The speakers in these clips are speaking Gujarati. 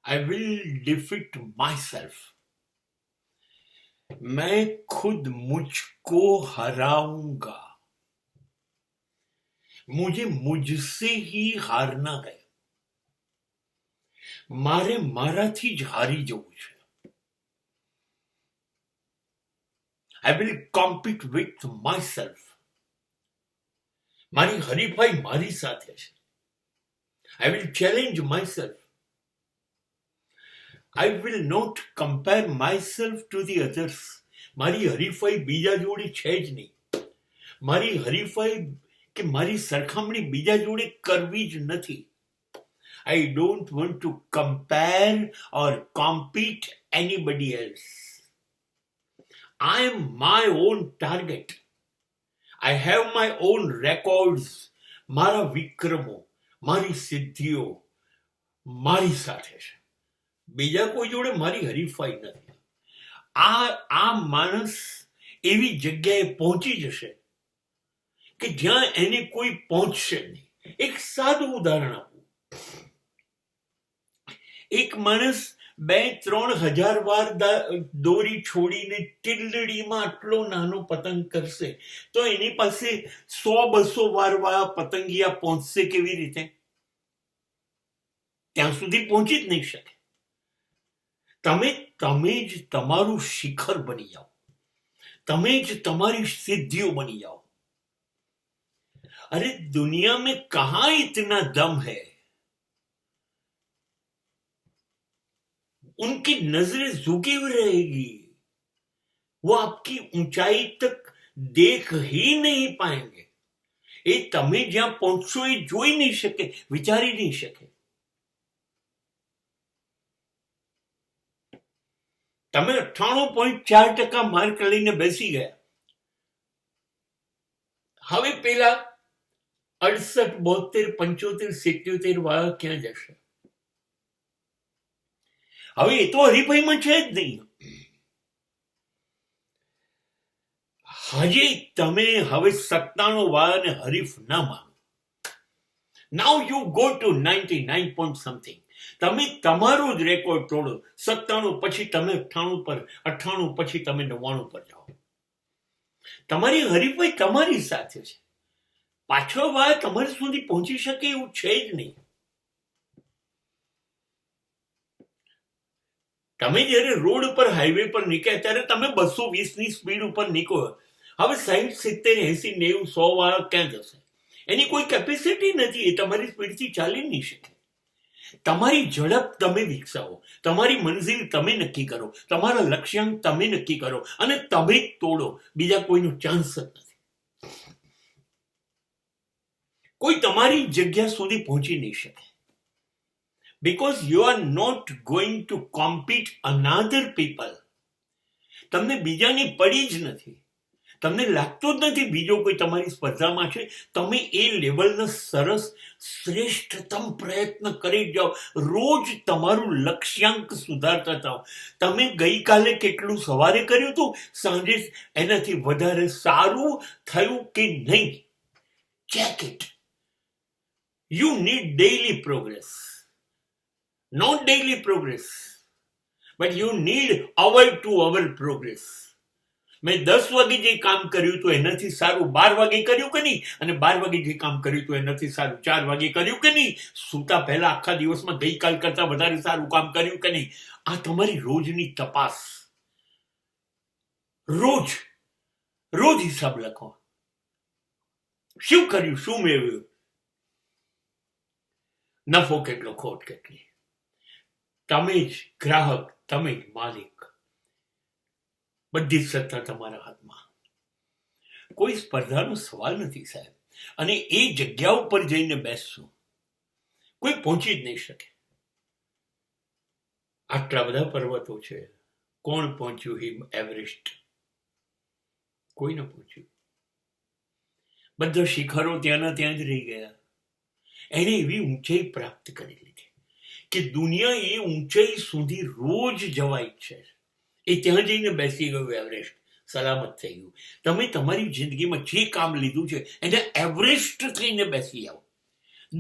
I will defeat my self. मैं खुद मुझको हराऊंगा. मुझे मुझसे ही हारना है. મારે મારાથી જ હારી જવું છે. I will compete with myself. મારી હરીફાઈ મારી સાથે છે. I will challenge myself. I will not compare myself to the others. મારી હરીફાઈ બીજા જોડે છે જ નહીં. મારી હરીફાઈ કે મારી સરખામણી બીજા જોડે કરવી જ નથી. I don't want to compare or compete anybody else. I am my own target. I have my own records. મારા વિક્રમો, મારી સિદ્ધિઓ મારી સાથે છે. બીજા કોઈ જોડે મારી હરીફાઈ નથી. આ માણસ એવી જગ્યાએ પહોંચી જશે કે જ્યાં એને કોઈ પહોંચશે નહીં. એક સાદું ઉદાહરણ આપું. એક માણસ 2-3 હજાર વાર દોરી છોડીને ટીલડીમાં આટલો નાનો પતંગ કરશે તો એની પાસે 100-200 વાર વાળા પતંગિયા પહોંચશે કેવી રીતે? ત્યાં સુધી પહોંચી જ નહીં શકે. તમે જ તમારું શિખર બની જાઓ. તમે જ તમારી સિદ્ધિઓ બની જાઓ. अरे दुनिया में कहां इतना दम है? उनकी नजरें झुकी हुई रहेगी. वो आपकी ऊंचाई तक देख ही नहीं पाएंगे. એ તમે જ્યાં પહોંચશો એ જોઈ નહીં શકે, વિચારી નહીં શકે. તમે 98.4% માર્ક લઈને બેસી ગયા. હવે પેલા 68, 72, 75, 77 વાળા ક્યાં જશે? હવે એ તો હરીફાઈમાં છે જ નહીં. હજી તમે હવે 97 વાળાને હરીફ ના માનો. Now you go to 99 point something. તમે તમારો જ રેકોર્ડ તોડો. 97 પછી તમે 98 પર, 98 પછી તમે 99 પર જાઓ. તમારી હરીફાઈ તમારી સાથે છે. પાછળ વાળા તમારી સુધી પહોંચી શકે એવું છે જ નહીં. તમે જયારે રોડ ઉપર હાઈવે પર નીકળ્યા ત્યારે તમે 220ની સ્પીડ ઉપર નીકળો. હવે 60, 70, 80, 90, 100 વાળા ક્યાં જશે? એની કોઈ કેપેસિટી નથી. એ તમારી સ્પીડથી ચાલી નહીં શકે. તમારી ઝડપ તમે વિકસાવો. તમારી મંઝિલ તમે નક્કી કરો. તમારા લક્ષ્યાંક તમે નક્કી કરો અને તમે જ તોડો. બીજા કોઈનો ચાન્સ જ નથી. કોઈ તમારી જગ્યા સુધી પહોંચી નહીં શકે. Because you are not going to compete another people. તમને બીજાની પડી જ નથી. તમને લાગતું જ નથી બીજો કોઈ તમારી સ્પર્ધામાં છે. તમે એ લેવલનો સરસ શ્રેષ્ઠતમ પ્રયત્ન કરી જાઓ. રોજ તમારું લક્ષ્યાંક સુધારતા જાઓ. તમે ગઈકાલે કેટલું સવારે કર્યું હતું, સાંજે એનાથી વધારે સારું થયું કે નહીં, check it. You need daily progress. Not daily progress, but you need hour-to-hour progress. મેં 10 વાગે જે કામ કર્યું તો એનાથી સારું 12 વાગે કર્યું કે નહીં? અને 12 વાગે જે કામ કર્યું તો એનાથી સારું 4 વાગે કર્યું કે નહીં? સૂતા પહેલા આખા દિવસમાં ગઈકાલ કરતા વધારે સારું કામ કર્યું કે નહીં? આ તમારી રોજની તપાસ. રોજ હિસાબ લખો. શું કર્યું, શું મેળવ્યું, નફો કેટલો, ખોટ કેટલી. તમે જ ગ્રાહક, તમે જ માલિક. બધી જ સત્તા તમારા હાથમાં. કોઈ સ્પર્ધાનો સવાલ નથી સાહેબ. અને એ જગ્યા ઉપર જઈને બેસશું, કોઈ પહોંચી જ નહીં શકે. આટલા બધા પર્વતો છે, કોણ પહોંચ્યું હિમ એવરેસ્ટ? કોઈ ન પહોંચ્યું. બધા શિખરો ત્યાંના ત્યાં જ રહી ગયા. એને એવી ઊંચાઈ પ્રાપ્ત કરી લીધી કે દુનિયા એ ઊંચાઈ સુધી રોજ જવાય છે. એ ત્યાં જઈને બેસી ગયું એવરેસ્ટ, સલામત થઈ ગયું. તમે તમારી જિંદગીમાં જે કામ લીધું છે એને એવરેસ્ટ થઈને બેસી જાઓ.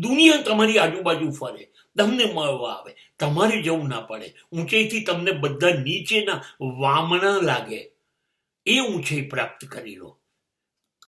દુનિયા તમારી આજુબાજુ ફરે, તમને મળવા આવે, તમારે જવું ના પડે. ઊંચાઈથી તમને બધા નીચેના વામણા લાગે, એ ઊંચાઈ પ્રાપ્ત કરી લો.